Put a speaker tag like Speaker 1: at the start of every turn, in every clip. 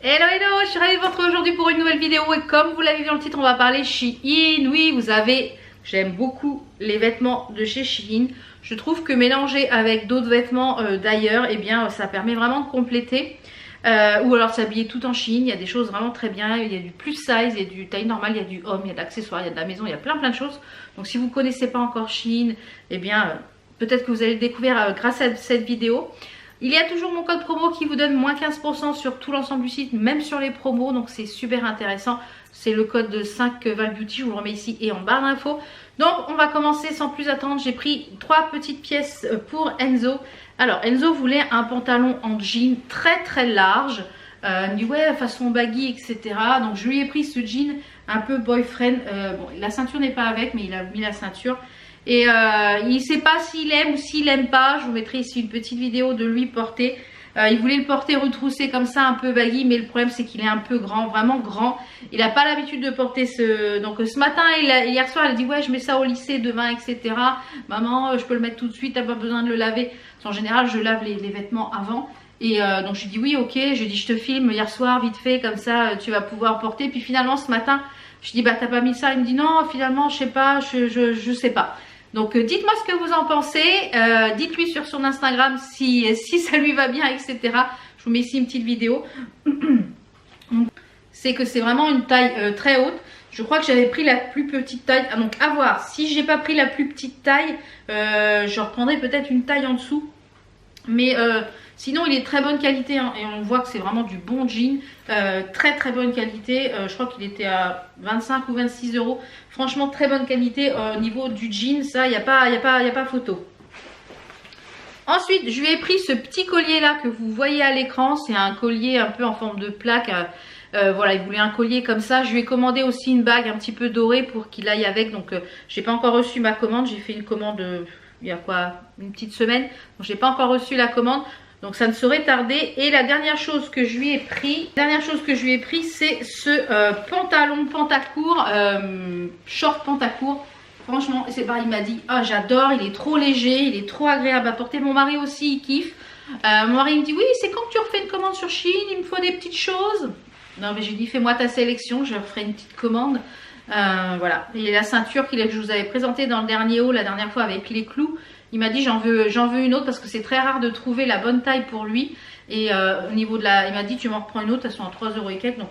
Speaker 1: Hello hello, je suis ravie de vous retrouver aujourd'hui pour une nouvelle vidéo et comme vous l'avez vu dans le titre, on va parler Shein. Oui, j'aime beaucoup les vêtements de chez Shein. Je trouve que mélanger avec d'autres vêtements d'ailleurs, eh bien ça permet vraiment de compléter. Ou alors s'habiller tout en Shein, il y a des choses vraiment très bien, il y a du plus size, il y a du taille normale, il y a du homme, il y a de l'accessoire, il y a de la maison, il y a plein de choses. Donc si vous ne connaissez pas encore Shein, eh bien peut-être que vous allez le découvrir grâce à cette vidéo. Il y a toujours mon code promo qui vous donne moins 15% sur tout l'ensemble du site, même sur les promos, donc c'est super intéressant. C'est le code de 5 Val Beauty, je vous le remets ici et en barre d'infos. Donc on va commencer sans plus attendre, j'ai pris 3 petites pièces pour Enzo. Alors Enzo voulait un pantalon en jean très large, il me dit ouais façon baggy etc. Donc je lui ai pris ce jean un peu boyfriend, bon la ceinture n'est pas avec mais il a mis la ceinture. Et il ne sait pas s'il aime ou s'il n'aime pas. Je vous mettrai ici une petite vidéo de lui porter. Il voulait le porter retroussé comme ça, un peu baggy. Mais le problème c'est qu'il est un peu grand, vraiment grand. Il n'a pas l'habitude de porter ce... Donc ce matin, hier soir, il a dit ouais je mets ça au lycée demain, etc. Maman, je peux le mettre tout de suite, t'as pas besoin de le laver. En général, je lave les vêtements avant. Et donc je lui dis oui ok, je lui dis je te filme hier soir vite fait comme ça tu vas pouvoir porter. Puis finalement ce matin, je dis bah t'as pas mis ça. Il me dit non finalement je sais pas, je sais pas. Donc dites-moi ce que vous en pensez, dites-lui sur son Instagram si ça lui va bien, etc. Je vous mets ici une petite vidéo. C'est que c'est vraiment une taille très haute. Je crois que j'avais pris la plus petite taille. Ah, donc à voir, si j'ai pas pris la plus petite taille, je reprendrai peut-être une taille en dessous. Mais sinon il est très bonne qualité hein, et on voit que c'est vraiment du bon jean, très bonne qualité. Je crois qu'il était à 25 ou 26 euros. Franchement très bonne qualité au niveau du jean, ça il n'y a pas photo. Ensuite je lui ai pris ce petit collier là que vous voyez à l'écran, c'est un collier un peu en forme de plaque. Voilà, il voulait un collier comme ça. Je lui ai commandé aussi une bague un petit peu dorée pour qu'il aille avec. Donc j'ai pas encore reçu ma commande, j'ai fait une commande il y a quoi, une petite semaine. Donc j'ai pas encore reçu la commande. Donc ça ne saurait tarder. Et la dernière chose que je lui ai pris, c'est ce pantalon pantacourt, short pantacourt. Franchement, c'est pareil, il m'a dit ah j'adore, il est trop léger, il est trop agréable à porter. Mon mari aussi il kiffe. Mon mari me dit oui, c'est quand tu refais une commande sur Shein, il me faut des petites choses. Non mais j'ai dit fais-moi ta sélection, je referai une petite commande. Voilà, et la ceinture que je vous avais présentée dans le dernier haul la dernière fois avec les clous, il m'a dit j'en veux une autre parce que c'est très rare de trouver la bonne taille pour lui. Et au niveau de la, il m'a dit tu m'en reprends une autre, elles sont à 3 € et quelques. Donc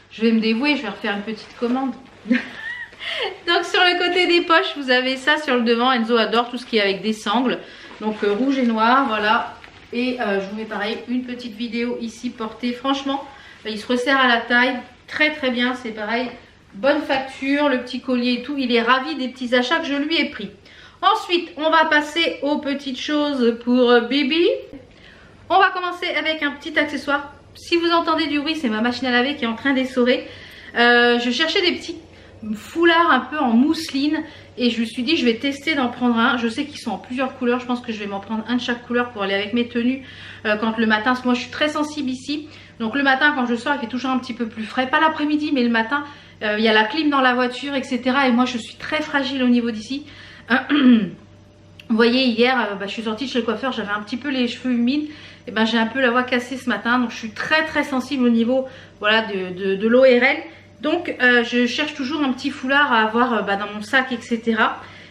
Speaker 1: je vais me dévouer, je vais refaire une petite commande. Donc sur le côté des poches vous avez ça sur le devant. Enzo adore tout ce qui est avec des sangles, donc rouge et noir, voilà. Et je vous mets pareil une petite vidéo ici portée. Franchement il se resserre à la taille, très bien, c'est pareil. Bonne facture, le petit collier et tout. Il est ravi des petits achats que je lui ai pris. Ensuite, on va passer aux petites choses pour Bibi. On va commencer avec un petit accessoire. Si vous entendez du bruit, c'est ma machine à laver qui est en train d'essorer. Je cherchais des petits foulards un peu en mousseline. Et je me suis dit, je vais tester d'en prendre un. Je sais qu'ils sont en plusieurs couleurs. Je pense que je vais m'en prendre un de chaque couleur pour aller avec mes tenues. Quand le matin, parce que moi je suis très sensible ici. Donc le matin, quand je sors, il fait toujours un petit peu plus frais. Pas l'après-midi, mais le matin. Il y a la clim dans la voiture, etc. Et moi, je suis très fragile au niveau d'ici. Vous voyez, hier, je suis sortie de chez le coiffeur, j'avais un petit peu les cheveux humides. Et ben, j'ai un peu la voix cassée ce matin. Donc, je suis très sensible au niveau voilà, de l'ORL. Donc, je cherche toujours un petit foulard à avoir dans mon sac, etc.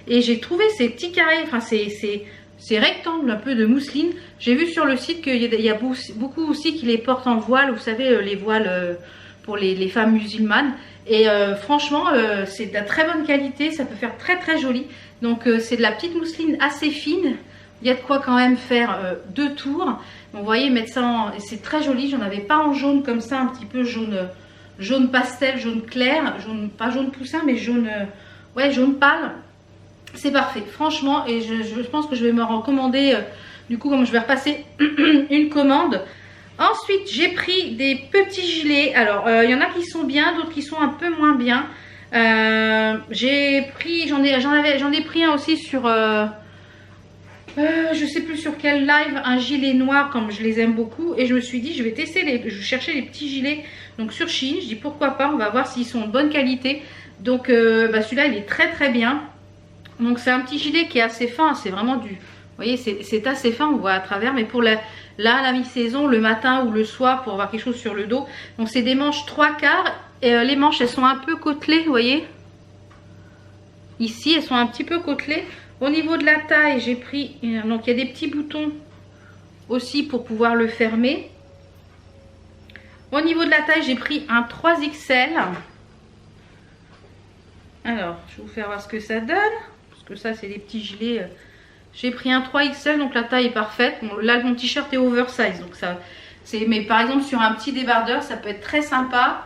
Speaker 1: Et j'ai trouvé ces petits carrés, enfin, ces rectangles un peu de mousseline. J'ai vu sur le site qu'il y a beaucoup aussi qui les portent en voile. Vous savez, les voiles pour les femmes musulmanes. Et franchement c'est de la très bonne qualité, ça peut faire très joli. Donc c'est de la petite mousseline assez fine. Il y a de quoi quand même faire 2 tours. Donc, vous voyez, mettre ça en... c'est très joli. J'en avais pas en jaune comme ça, un petit peu jaune pastel, jaune clair, pas jaune poussin mais jaune ouais, jaune pâle. C'est parfait franchement. Et je pense que je vais me recommander du coup, comme je vais repasser une commande. Ensuite, j'ai pris des petits gilets. Alors, il y en a qui sont bien, d'autres qui sont un peu moins bien. J'en ai pris un aussi sur, je sais plus sur quel live, un gilet noir comme je les aime beaucoup. Et je me suis dit, je vais tester, je cherchais les petits gilets donc sur Shein. Je dis pourquoi pas, on va voir s'ils sont de bonne qualité. Donc, celui-là, il est très bien. Donc, c'est un petit gilet qui est assez fin, c'est vraiment voyez, c'est assez fin, on voit à travers, mais pour la mi-saison, le matin ou le soir, pour avoir quelque chose sur le dos. Donc c'est des manches 3/4, et les manches, elles sont un peu côtelées, vous voyez. Ici, elles sont un petit peu côtelées. Au niveau de la taille, j'ai pris, donc il y a des petits boutons aussi pour pouvoir le fermer. Au niveau de la taille, j'ai pris un 3XL. Alors, je vais vous faire voir ce que ça donne. Parce que ça, c'est des petits gilets. J'ai pris un 3XL, donc la taille est parfaite. Bon, là, mon t-shirt est oversize. Donc ça, mais par exemple, sur un petit débardeur, ça peut être très sympa.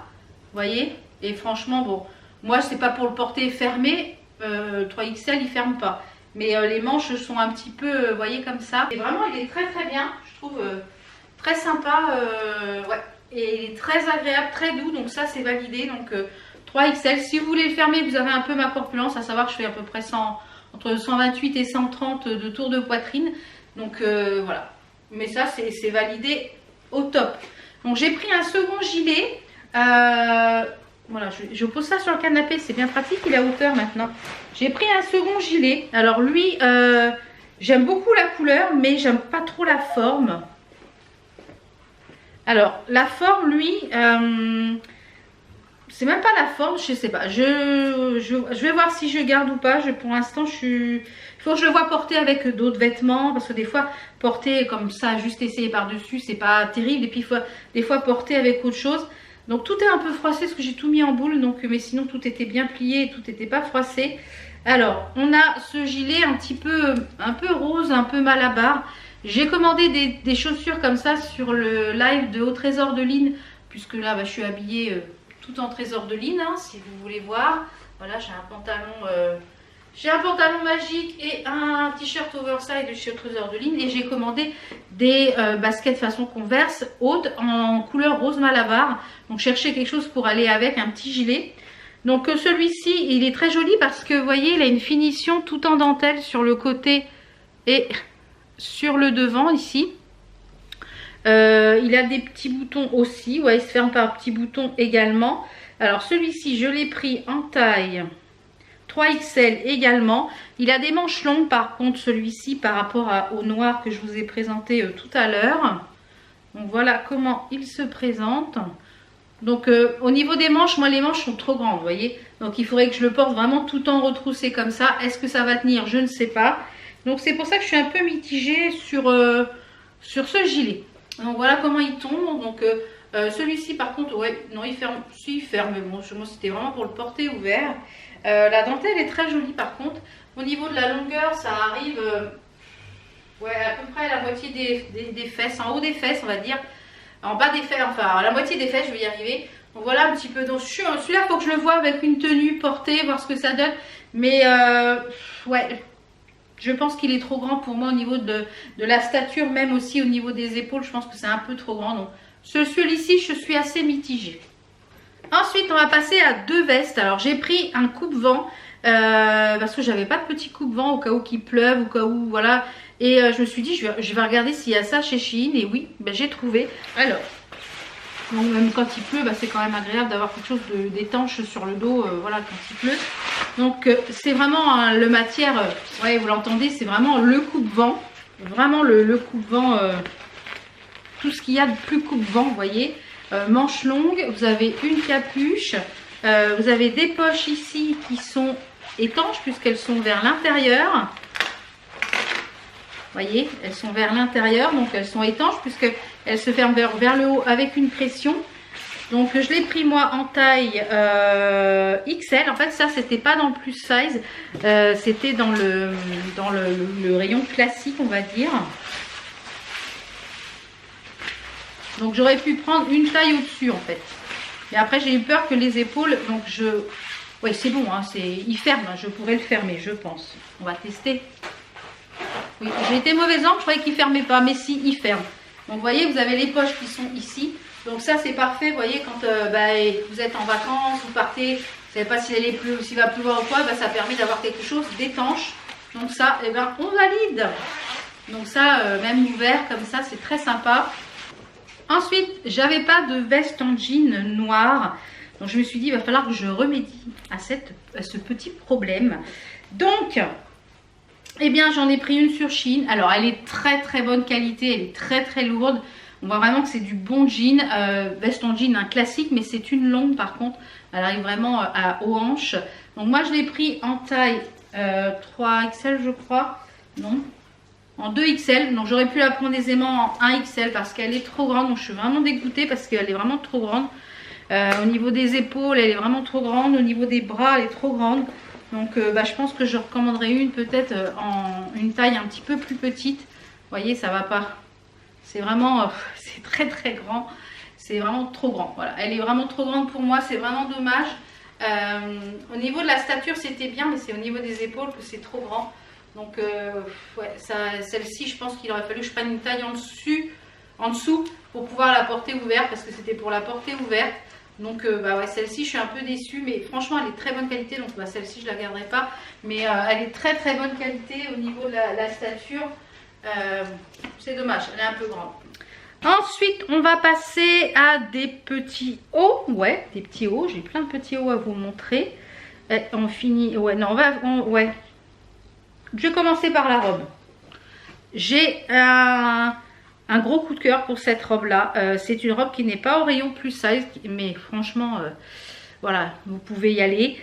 Speaker 1: Vous voyez? Et franchement, bon, moi, c'est pas pour le porter fermé. 3XL, il ferme pas. Mais les manches sont un petit peu, vous voyez, comme ça. Et vraiment, il est très très bien. Je trouve très sympa. Ouais. Et il est très agréable, très doux. Donc ça, c'est validé. Donc 3XL. Si vous voulez le fermer, vous avez un peu ma corpulence. À savoir que je fais à peu près entre 128 et 130 de tour de poitrine. Donc voilà. Mais ça, c'est validé au top. Donc j'ai pris un second gilet. Voilà, je pose ça sur le canapé, c'est bien pratique, il est à hauteur maintenant. J'ai pris un second gilet. Alors lui, j'aime beaucoup la couleur, mais j'aime pas trop la forme. Alors, la forme, lui, c'est même pas la forme, je sais pas. Je vais voir si je garde ou pas. Pour l'instant, il faut que je le vois porter avec d'autres vêtements. Parce que des fois, porter comme ça, juste essayer par-dessus, c'est pas terrible. Et puis, des fois, porter avec autre chose. Donc tout est un peu froissé parce que j'ai tout mis en boule, donc, mais sinon tout était bien plié et tout n'était pas froissé. Alors on a ce gilet un peu rose, un peu malabar. J'ai commandé des chaussures comme ça sur le live de Au Trésor de Line, puisque là je suis habillée tout en trésor de Line, hein, si vous voulez voir. Voilà, j'ai un pantalon magique et un t-shirt oversize de chez Au Trésor de Line, et j'ai commandé des baskets façon Converse hautes en couleur rose malabar. Donc chercher quelque chose pour aller avec un petit gilet. Donc celui-ci, il est très joli parce que vous voyez, il a une finition tout en dentelle sur le côté et sur le devant ici. Il a des petits boutons aussi, ouais, il se ferme par petits boutons également. Alors celui-ci, je l'ai pris en taille 3XL également. Il a des manches longues par contre, celui-ci, par rapport au noir que je vous ai présenté tout à l'heure. Donc voilà comment il se présente. Donc au niveau des manches, moi les manches sont trop grandes, vous voyez. Donc il faudrait que je le porte vraiment tout en retroussé comme ça. Est-ce que ça va tenir? Je ne sais pas. Donc c'est pour ça que je suis un peu mitigée sur ce gilet. Donc voilà comment il tombe. Donc celui-ci par contre, ouais, non il ferme. Si, il ferme, mais bon, moi c'était vraiment pour le porter ouvert. La dentelle est très jolie par contre. Au niveau de la longueur, ça arrive ouais, à peu près à la moitié des fesses, en haut des fesses on va dire. En bas des fesses, enfin à la moitié des fesses, je vais y arriver. Donc voilà un petit peu. Donc celui-là, il faut que je le vois avec une tenue portée, voir ce que ça donne. Mais ouais, je pense qu'il est trop grand pour moi au niveau de la stature, même aussi au niveau des épaules. Je pense que c'est un peu trop grand. Donc celui-ci, je suis assez mitigée. Ensuite, on va passer à deux vestes. Alors j'ai pris un coupe-vent parce que j'avais pas de petit coupe-vent au cas où qu'il pleuve, au cas où voilà. Et je me suis dit, je vais regarder s'il y a ça chez Shein. Et oui, ben, j'ai trouvé. Alors, donc même quand il pleut, ben, c'est quand même agréable d'avoir quelque chose d'étanche sur le dos. Voilà, quand il pleut. Donc, c'est vraiment le matière. Ouais, vous l'entendez, c'est vraiment le coupe-vent. Vraiment le coupe-vent. Tout ce qu'il y a de plus coupe-vent, vous voyez. Manches longues, vous avez une capuche. Vous avez des poches ici qui sont étanches puisqu'elles sont vers l'intérieur. Vous voyez, elles sont vers l'intérieur, donc elles sont étanches puisqu'elles se ferment vers le haut avec une pression. Donc je l'ai pris moi en taille XL. En fait ça c'était pas dans le plus size, c'était dans le rayon classique on va dire. Donc j'aurais pu prendre une taille au-dessus en fait. Mais après j'ai eu peur que les épaules, donc oui c'est bon, hein, il ferme, je pourrais le fermer je pense. On va tester. Oui, j'ai été mauvaise langue, je croyais qu'il ne fermait pas, mais si, il ferme. Donc vous voyez, vous avez les poches qui sont ici. Donc ça c'est parfait, vous voyez, quand vous êtes en vacances, vous partez, vous ne savez pas s'il va pleuvoir ou quoi, ça permet d'avoir quelque chose d'étanche. Donc ça, eh ben, on valide. Donc ça, même ouvert comme ça, c'est très sympa. Ensuite, j'avais pas de veste en jean noire. Donc je me suis dit, il va falloir que je remédie à ce petit problème. Donc... Eh bien, j'en ai pris une sur Shein. Alors, elle est très bonne qualité, elle est très lourde. On voit vraiment que c'est du bon jean, veste en jean, un classique, mais c'est une longue par contre. Elle arrive vraiment aux hanches. Donc moi, je l'ai pris en taille 3XL, je crois. Non, en 2XL. Donc j'aurais pu la prendre aisément en 1XL parce qu'elle est trop grande. Donc je suis vraiment dégoûtée parce qu'elle est vraiment trop grande. Au niveau des épaules, elle est vraiment trop grande. Au niveau des bras, elle est trop grande. Donc je pense que je recommanderais une peut-être en une taille un petit peu plus petite. Vous voyez, ça va pas. C'est vraiment, c'est très grand. C'est vraiment trop grand. Voilà, elle est vraiment trop grande pour moi. C'est vraiment dommage. Au niveau de la stature, c'était bien, mais c'est au niveau des épaules que c'est trop grand. Donc, ouais, celle-ci, je pense qu'il aurait fallu que je prenne une taille en dessous pour pouvoir la porter ouverte, parce que c'était pour la porter ouverte. Donc, ouais, celle-ci, je suis un peu déçue, mais franchement, elle est très bonne qualité. Donc, celle-ci, je la garderai pas. Mais elle est très bonne qualité au niveau de la stature. C'est dommage, elle est un peu grande. Ensuite, on va passer à des petits hauts. Ouais, des petits hauts. J'ai plein de petits hauts à vous montrer. Et on finit. Ouais, non, ouais. Je vais commencer par la robe. J'ai un gros coup de cœur pour cette robe-là. C'est une robe qui n'est pas au rayon plus size, mais franchement, voilà, vous pouvez y aller.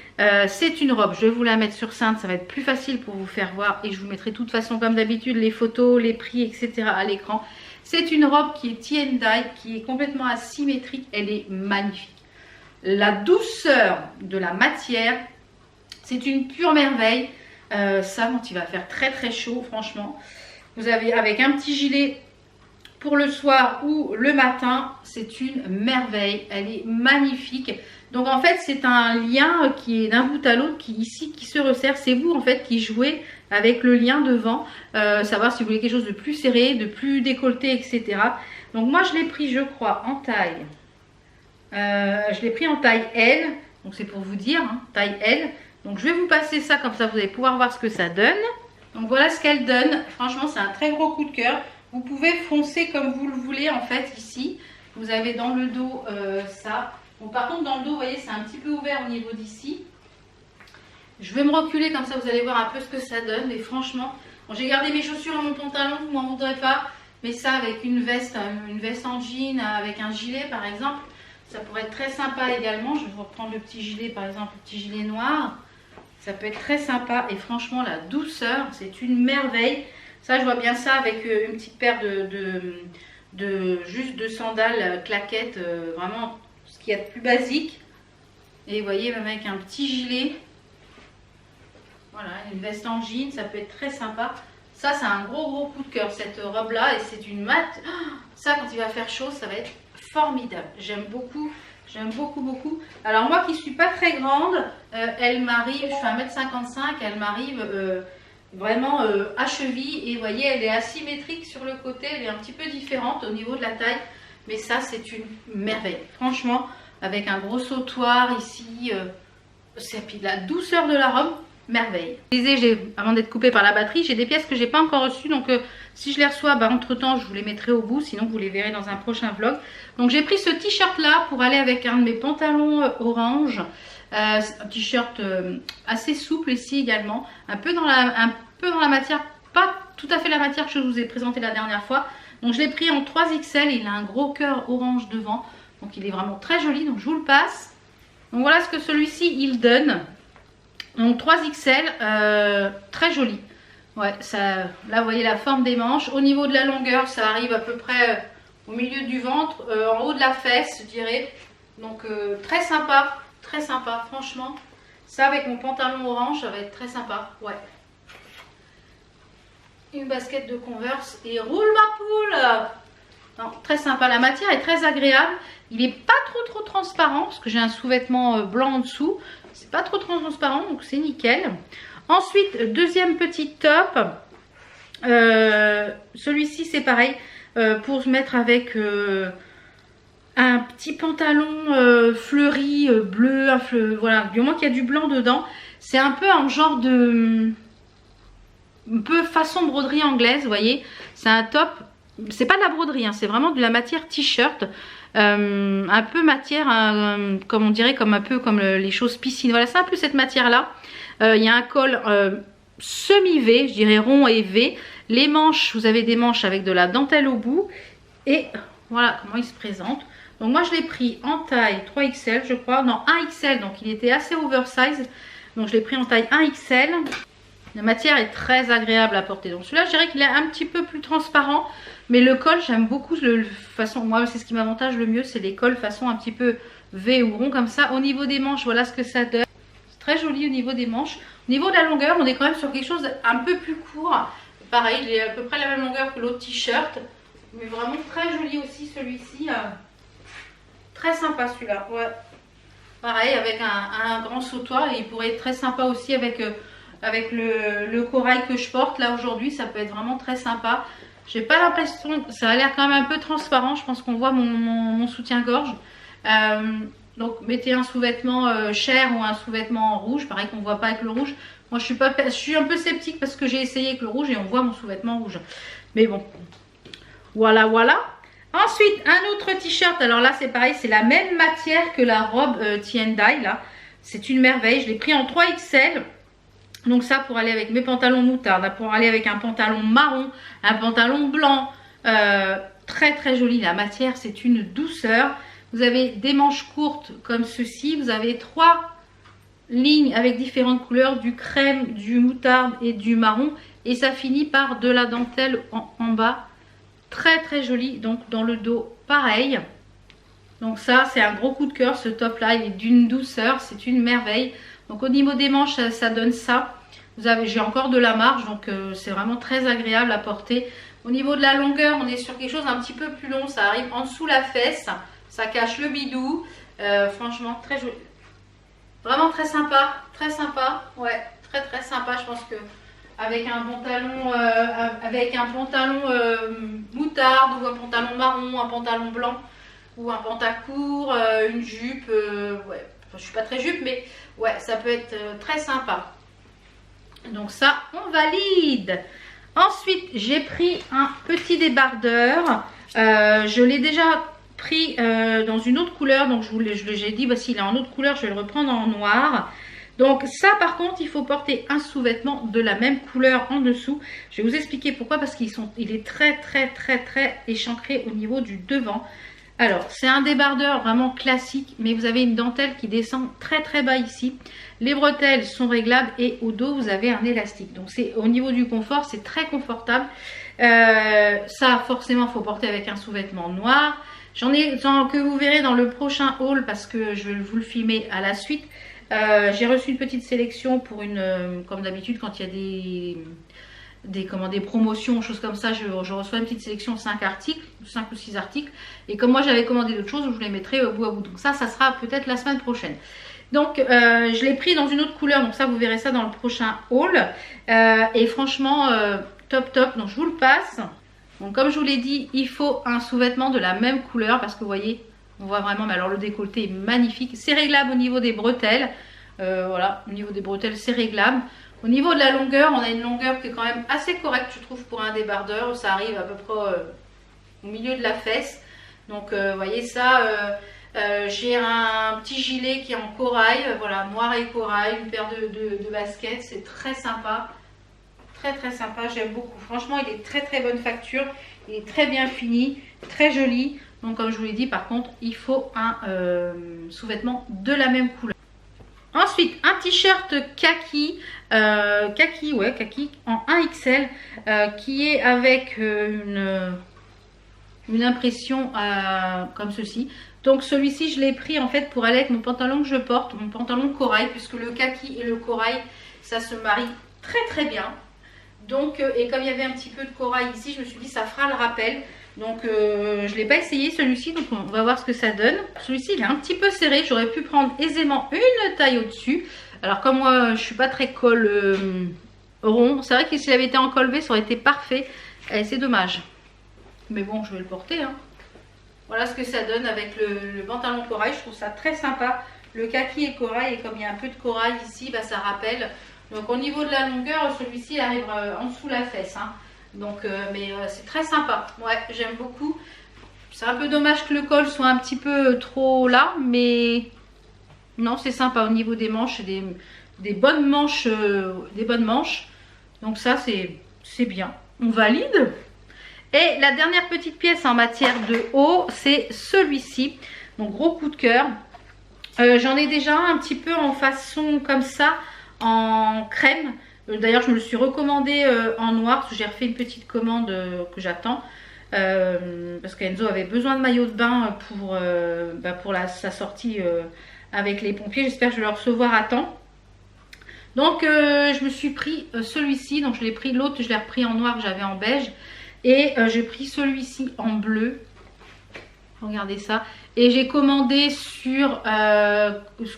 Speaker 1: C'est une robe, je vais vous la mettre sur cintre, ça va être plus facile pour vous faire voir. Et je vous mettrai de toute façon, comme d'habitude, les photos, les prix, etc. à l'écran. C'est une robe qui est tie and dye, qui est complètement asymétrique. Elle est magnifique. La douceur de la matière, c'est une pure merveille. Ça, quand il va faire très chaud, franchement. Vous avez avec un petit gilet pour le soir ou le matin, c'est une merveille. Elle est magnifique. Donc en fait, c'est un lien qui est d'un bout à l'autre, qui se resserre. C'est vous en fait qui jouez avec le lien devant, savoir si vous voulez quelque chose de plus serré, de plus décolleté, etc. Donc moi, je l'ai pris, je crois, en taille. Je l'ai pris en taille L. Donc c'est pour vous dire, hein, taille L. Donc je vais vous passer ça, comme ça vous allez pouvoir voir ce que ça donne. Donc voilà ce qu'elle donne. Franchement, c'est un très gros coup de cœur. Vous pouvez foncer comme vous le voulez en fait ici. Vous avez dans le dos ça. Bon, par contre dans le dos, vous voyez, c'est un petit peu ouvert au niveau d'ici. Je vais me reculer comme ça, vous allez voir un peu ce que ça donne. Et franchement, bon, j'ai gardé mes chaussures et mon pantalon, vous m'en voudrez pas. Mais ça avec une veste en jean, avec un gilet par exemple, ça pourrait être très sympa également. Je vais vous reprendre le petit gilet par exemple, le petit gilet noir. Ça peut être très sympa et franchement la douceur, c'est une merveille. Ça, je vois bien ça avec une petite paire juste de sandales claquettes, vraiment ce qu'il y a de plus basique. Et vous voyez, même avec un petit gilet, voilà, une veste en jean, ça peut être très sympa. Ça, c'est un gros coup de cœur, cette robe-là, et c'est une mat. Ça, quand il va faire chaud, ça va être formidable. J'aime beaucoup. J'aime beaucoup. Alors moi qui suis pas très grande, elle m'arrive, je fais 1m55, elle m'arrive vraiment à cheville. Et vous voyez, elle est asymétrique sur le côté, elle est un petit peu différente au niveau de la taille. Mais ça, c'est une merveille. Franchement, avec un gros sautoir ici, puis la douceur de la robe, merveille. Je disais, avant d'être coupée par la batterie, j'ai des pièces que j'ai pas encore reçues. Donc si je les reçois, entre temps je vous les mettrai au bout. Sinon vous les verrez dans un prochain vlog. Donc j'ai pris ce t-shirt là pour aller avec un de mes pantalons orange. Un t-shirt assez souple ici également. Un peu dans la matière, pas tout à fait la matière que je vous ai présentée la dernière fois. Donc je l'ai pris en 3XL. Il a un gros cœur orange devant. Donc il est vraiment très joli. Donc je vous le passe. Donc voilà ce que celui-ci il donne. Donc 3XL, très joli. Ouais, ça, là vous voyez la forme des manches. Au niveau de la longueur, ça arrive à peu près au milieu du ventre, en haut de la fesse, je dirais. Donc très sympa, franchement. Ça avec mon pantalon orange, ça va être très sympa. Ouais. Une basket de Converse et roule ma poule. Non, très sympa. La matière est très agréable. Il n'est pas trop transparent parce que j'ai un sous-vêtement blanc en dessous. C'est pas trop transparent, donc c'est nickel. Ensuite, deuxième petit top. Celui-ci, c'est pareil. Pour se mettre avec un petit pantalon fleuri, bleu. Voilà, du moins qu'il y a du blanc dedans. C'est un peu en genre de... un peu façon broderie anglaise, vous voyez. C'est un top. C'est pas de la broderie, hein, c'est vraiment de la matière t-shirt. Un peu matière, comme on dirait, comme un peu comme les choses piscine. Voilà, c'est un peu cette matière là. Il y a un col semi-V, je dirais rond et V. Les manches, vous avez des manches avec de la dentelle au bout. Et voilà comment il se présente. Donc moi je l'ai pris en taille 3XL je crois, non 1XL, donc il était assez oversize. Donc je l'ai pris en taille 1XL. La matière est très agréable à porter. Donc celui-là je dirais qu'il est un petit peu plus transparent. Mais le col j'aime beaucoup, façon, moi c'est ce qui m'avantage le mieux, c'est les cols façon un petit peu V ou rond comme ça. Au niveau des manches, voilà ce que ça donne. C'est très joli au niveau des manches. Au niveau de la longueur, on est quand même sur quelque chose d'un peu plus court. Pareil, il est à peu près la même longueur que l'autre t-shirt. Mais vraiment très joli aussi celui-ci. Très sympa celui-là. Ouais. Pareil avec un grand sautoir. Et il pourrait être très sympa aussi avec le corail que je porte là aujourd'hui. Ça peut être vraiment très sympa. J'ai pas l'impression, ça a l'air quand même un peu transparent. Je pense qu'on voit mon soutien-gorge. Donc mettez un sous-vêtement chair ou un sous-vêtement rouge. Pareil qu'on voit pas avec le rouge. Moi je suis un peu sceptique parce que j'ai essayé avec le rouge et on voit mon sous-vêtement rouge. Mais bon, voilà. Ensuite, un autre t-shirt. Alors là, c'est pareil, c'est la même matière que la robe T&I là. C'est une merveille. Je l'ai pris en 3XL. Donc ça, pour aller avec mes pantalons moutarde, pour aller avec un pantalon marron, un pantalon blanc. Très très joli. La matière, c'est une douceur. Vous avez des manches courtes comme ceci. Vous avez 3 lignes avec différentes couleurs, du crème, du moutarde et du marron. Et ça finit par de la dentelle en bas. Très très joli. Donc dans le dos, pareil. Donc ça, c'est un gros coup de cœur. Ce top là, il est d'une douceur. C'est une merveille. Donc au niveau des manches, ça donne ça. J'ai encore de la marge. Donc c'est vraiment très agréable à porter. Au niveau de la longueur, on est sur quelque chose un petit peu plus long. Ça arrive en dessous la fesse. Ça cache le bidou. Franchement, très joli. Vraiment très sympa. Très sympa. Ouais, très très sympa. Je pense que avec un pantalon moutarde ou un pantalon marron, un pantalon blanc ou un pantacourt, une jupe, ouais, enfin, je suis pas très jupe mais ouais, ça peut être très sympa. Donc ça, on valide. Ensuite, j'ai pris un petit débardeur. Je l'ai déjà pris dans une autre couleur, donc j'ai dit bah, s'il est en autre couleur, je vais le reprendre en noir. Donc ça par contre il faut porter un sous-vêtement de la même couleur en dessous. Je vais vous expliquer pourquoi, parce qu'il est très échancré au niveau du devant. Alors c'est un débardeur vraiment classique, mais vous avez une dentelle qui descend très bas ici. Les bretelles sont réglables et au dos vous avez un élastique. Donc c'est au niveau du confort, c'est très confortable. Ça forcément il faut porter avec un sous-vêtement noir. J'en ai que vous verrez dans le prochain haul parce que je vais vous le filmer à la suite. J'ai reçu une petite sélection pour comme d'habitude quand il y a des promotions, choses comme ça, je reçois une petite sélection 5 ou 6 articles. Et comme moi j'avais commandé d'autres choses, je vous les mettrai bout à bout. Donc ça sera peut-être la semaine prochaine. Donc je l'ai pris dans une autre couleur, donc ça vous verrez ça dans le prochain haul. Et franchement top. Donc je vous le passe. Donc comme je vous l'ai dit, il faut un sous-vêtement de la même couleur parce que vous voyez, on voit vraiment, mais alors le décolleté est magnifique. C'est réglable au niveau des bretelles. Voilà, au niveau des bretelles, c'est réglable. Au niveau de la longueur, on a une longueur qui est quand même assez correcte, je trouve, pour un débardeur. Ça arrive à peu près au milieu de la fesse. Donc, vous voyez ça. J'ai un petit gilet qui est en corail. Voilà, noir et corail. Une paire de baskets. C'est très sympa. Très sympa. J'aime beaucoup. Franchement, il est très bonne facture. Il est très bien fini. Très joli. Donc comme je vous l'ai dit, par contre, il faut un sous-vêtement de la même couleur. Ensuite, un t-shirt kaki, kaki en 1XL, qui est avec une impression comme ceci. Donc celui-ci, je l'ai pris en fait pour aller avec mon pantalon que je porte, mon pantalon corail, puisque le kaki et le corail, ça se marie très bien. Donc, et comme il y avait un petit peu de corail ici, je me suis dit ça fera le rappel. Donc je ne l'ai pas essayé celui-ci, donc on va voir ce que ça donne. Celui-ci il est un petit peu serré, j'aurais pu prendre aisément une taille au-dessus. Alors comme moi je ne suis pas très col rond, c'est vrai que s'il avait été en col V ça aurait été parfait. C'est dommage. Mais bon, je vais le porter. Hein. Voilà ce que ça donne avec le pantalon corail, je trouve ça très sympa. Le kaki et corail, et comme il y a un peu de corail ici, bah, ça rappelle. Donc au niveau de la longueur, celui-ci arrive en dessous la fesse. Hein. Donc, mais c'est très sympa. Ouais, j'aime beaucoup. C'est un peu dommage que le col soit un petit peu trop là, mais non, c'est sympa au niveau des manches, des bonnes manches, Donc ça c'est bien, on valide. Et la dernière petite pièce en matière de haut, c'est celui-ci. Donc gros coup de cœur. J'en ai déjà un petit peu en façon comme ça, en crème. D'ailleurs je me le suis recommandé en noir, parce que j'ai refait une petite commande que j'attends. Parce qu'Enzo avait besoin de maillot de bain pour sa sortie avec les pompiers. J'espère que je vais le recevoir à temps. Donc je me suis pris celui-ci. Donc je l'ai pris, l'autre je l'ai repris en noir que j'avais en beige. Et j'ai pris celui-ci en bleu. Regardez ça. Et j'ai commandé sur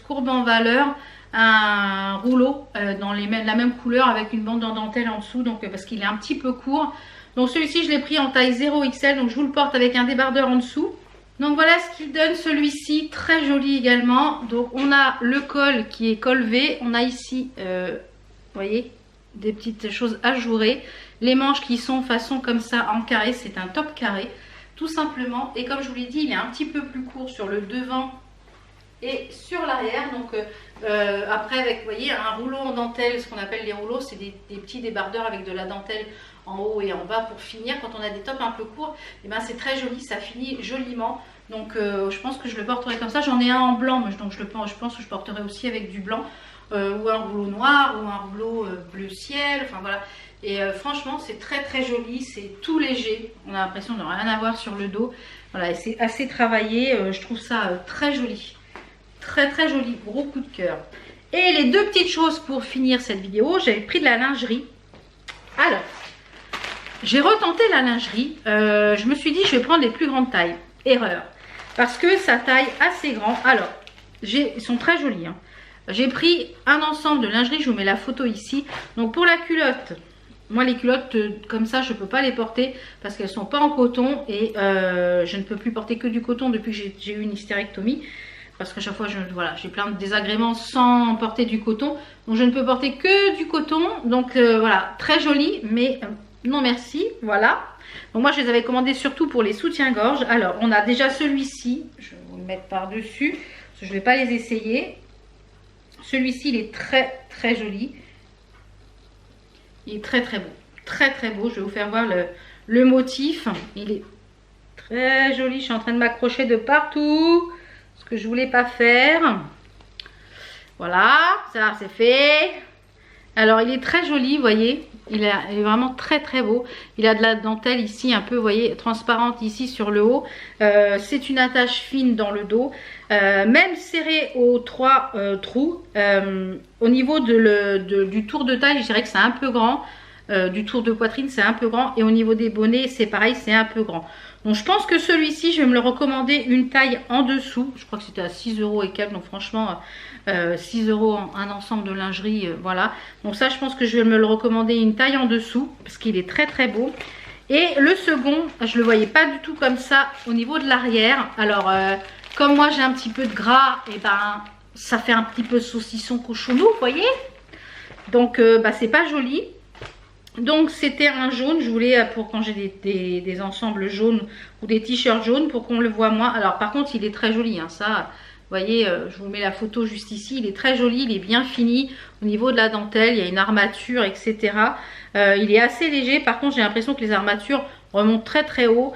Speaker 1: Courbe en Valeur un rouleau dans la même couleur avec une bande en dentelle en dessous. Donc parce qu'il est un petit peu court. Donc celui-ci je l'ai pris en taille 0XL. Donc je vous le porte avec un débardeur en dessous. Donc voilà ce qu'il donne celui-ci. Très joli également. Donc on a le col qui est col V. On a ici, vous voyez, des petites choses ajourées. Les manches qui sont façon comme ça en carré. C'est un top carré. Tout simplement, et comme je vous l'ai dit, il est un petit peu plus court sur le devant et sur l'arrière. Donc après avec, vous voyez, un rouleau en dentelle, ce qu'on appelle les rouleaux, c'est des petits débardeurs avec de la dentelle en haut et en bas pour finir. Quand on a des tops un peu courts, et ben c'est très joli, ça finit joliment. Donc je pense que je le porterai comme ça. J'en ai un en blanc, donc je pense que je porterai aussi avec du blanc, ou un rouleau noir, ou un rouleau bleu ciel, enfin voilà. Et franchement c'est très très joli, c'est tout léger, on a l'impression de rien avoir sur le dos. Voilà, et c'est assez travaillé, je trouve ça très joli. Très très joli, gros coup de cœur. Et les deux petites choses pour finir cette vidéo, j'avais pris de la lingerie. Alors, j'ai retenté la lingerie, je me suis dit je vais prendre les plus grandes tailles. Erreur, parce que ça taille assez grand. Alors, ils sont très jolis, hein. J'ai pris un ensemble de lingerie, je vous mets la photo ici. Donc pour la culotte, moi les culottes comme ça je ne peux pas les porter parce qu'elles ne sont pas en coton. Et je ne peux plus porter que du coton depuis que j'ai eu une hystérectomie. Parce qu'à chaque fois j'ai plein de désagréments sans porter du coton. Donc je ne peux porter que du coton. Donc voilà, très joli, mais non merci, voilà. Donc moi je les avais commandés surtout pour les soutiens-gorge. Alors on a déjà celui-ci, je vais vous le mettre par-dessus, parce que je ne vais pas les essayer. Celui-ci il est très très joli. Il est très très beau. Très très beau. Je vais vous faire voir le motif. Il est très joli. Je suis en train de m'accrocher de partout. Ce que je voulais pas faire. Voilà. Ça c'est fait. Alors il est très joli, vous voyez. Il est vraiment très très beau. Il a de la dentelle ici un peu, vous voyez, transparente ici sur le haut. C'est une attache fine dans le dos. Même serré aux 3 trous. Au niveau du tour de taille, je dirais que c'est un peu grand. Du tour de poitrine, c'est un peu grand. Et au niveau des bonnets, c'est pareil, c'est un peu grand. Donc je pense que celui-ci, je vais me le recommander une taille en dessous. Je crois que c'était à 6 € et quelques. Donc franchement, 6 € un ensemble de lingerie, voilà. Donc ça, je pense que je vais me le recommander une taille en dessous. Parce qu'il est très très beau. Et le second, je le voyais pas du tout comme ça au niveau de l'arrière. Alors, comme moi j'ai un petit peu de gras, et ben ça fait un petit peu saucisson cochonou, vous voyez. Donc c'est pas joli. Donc c'était un jaune, je voulais pour quand j'ai des ensembles jaunes ou des t-shirts jaunes pour qu'on le voit moins. Alors par contre il est très joli, hein, ça, vous voyez, je vous mets la photo juste ici, il est très joli, il est bien fini au niveau de la dentelle, il y a une armature, etc. Il est assez léger, par contre j'ai l'impression que les armatures remontent très très haut.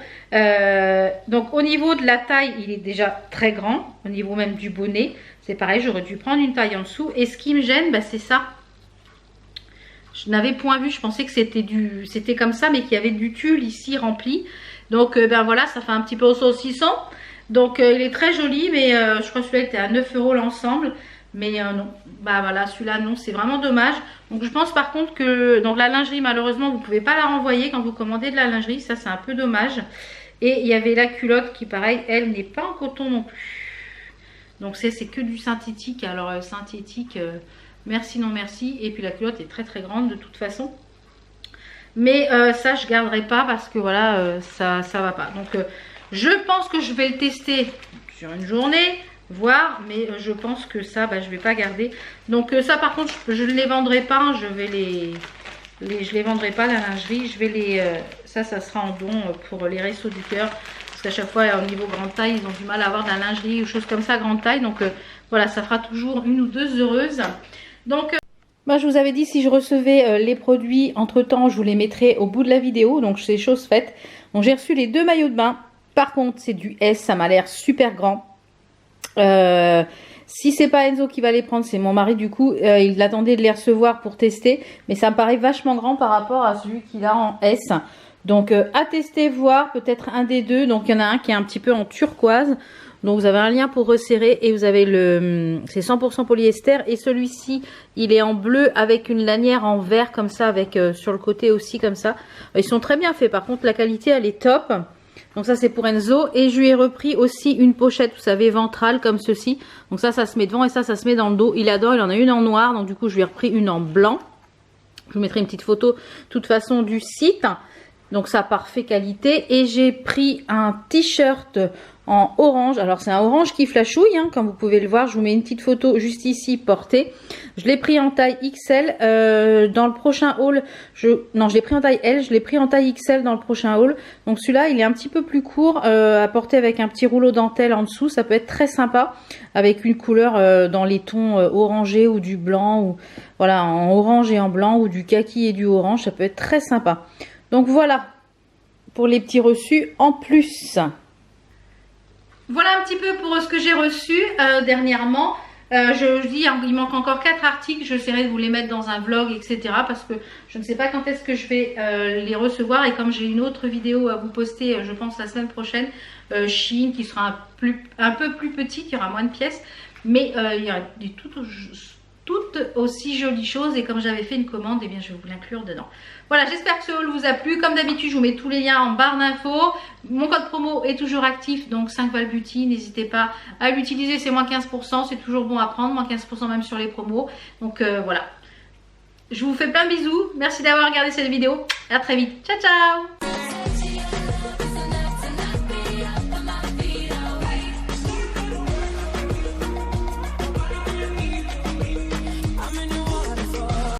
Speaker 1: Donc au niveau de la taille, il est déjà très grand, au niveau même du bonnet, c'est pareil, j'aurais dû prendre une taille en dessous. Et ce qui me gêne, c'est ça. Je n'avais point vu, je pensais que c'était comme ça, mais qu'il y avait du tulle ici rempli. Donc voilà, ça fait un petit peu au saucisson. Donc il est très joli, mais je crois que celui-là était à 9 € l'ensemble. Mais non, voilà, celui-là non, c'est vraiment dommage. Donc je pense par contre que donc la lingerie, malheureusement, vous ne pouvez pas la renvoyer quand vous commandez de la lingerie. Ça, c'est un peu dommage. Et il y avait la culotte qui, pareil, elle n'est pas en coton non plus. Donc c'est que du synthétique. Alors synthétique... merci non merci. Et puis la culotte est très très grande de toute façon. Mais ça je garderai pas parce que voilà, ça va pas. Donc je pense que je vais le tester sur une journée, voir. Mais je pense que ça je vais pas garder. Donc ça par contre je ne les vendrai pas, hein. Je les vendrai pas, la lingerie. Je vais ça sera en don pour les Restos du Cœur. Parce qu'à chaque fois au niveau grande taille ils ont du mal à avoir de la lingerie ou choses comme ça grande taille. Donc voilà, ça fera toujours une ou deux heureuses. Donc Moi, je vous avais dit si je recevais les produits entre temps, je vous les mettrai au bout de la vidéo. Donc, c'est chose faite. Donc, j'ai reçu les 2 maillots de bain. Par contre, c'est du S. Ça m'a l'air super grand. Si c'est pas Enzo qui va les prendre, c'est mon mari du coup. Il attendait de les recevoir pour tester. Mais ça me paraît vachement grand par rapport à celui qu'il a en S. Donc, à tester, voir. Peut-être un des deux. Donc, il y en a un qui est un petit peu en turquoise. Donc vous avez un lien pour resserrer et vous avez le, c'est 100% polyester et celui-ci il est en bleu avec une lanière en vert comme ça avec sur le côté aussi comme ça. Ils sont très bien faits, par contre la qualité elle est top. Donc ça c'est pour Enzo et je lui ai repris aussi une pochette, vous savez, ventrale comme ceci. Donc ça se met devant et ça se met dans le dos. Il adore, il en a une en noir, donc du coup je lui ai repris une en blanc. Je vous mettrai une petite photo de toute façon du site. Donc ça parfait qualité et j'ai pris un t-shirt en orange. Alors c'est un orange qui flashouille hein, comme vous pouvez le voir. Je vous mets une petite photo juste ici portée. Je l'ai pris en taille XL dans le prochain haul. Non, je l'ai pris en taille L. Je l'ai pris en taille XL dans le prochain haul. Donc celui-là il est un petit peu plus court à porter avec un petit rouleau dentelle en dessous. Ça peut être très sympa avec une couleur dans les tons orangés ou du blanc ou voilà en orange et en blanc ou du kaki et du orange. Ça peut être très sympa. Donc voilà pour les petits reçus en plus. Voilà un petit peu pour ce que j'ai reçu dernièrement. Je dis, il manque encore 4 articles. J'essaierai de vous les mettre dans un vlog, etc. Parce que je ne sais pas quand est-ce que je vais les recevoir. Et comme j'ai une autre vidéo à vous poster, je pense la semaine prochaine, Shein, qui sera un peu plus petite, il y aura moins de pièces. Mais il y a des toutes aussi jolies choses. Et comme j'avais fait une commande, eh bien, je vais vous l'inclure dedans. Voilà, j'espère que ce haul vous a plu. Comme d'habitude, je vous mets tous les liens en barre d'infos. Mon code promo est toujours actif, donc 5 balles beauty. N'hésitez pas à l'utiliser, c'est moins 15%. C'est toujours bon à prendre, moins 15% même sur les promos. Donc voilà. Je vous fais plein de bisous. Merci d'avoir regardé cette vidéo. À très vite. Ciao, ciao!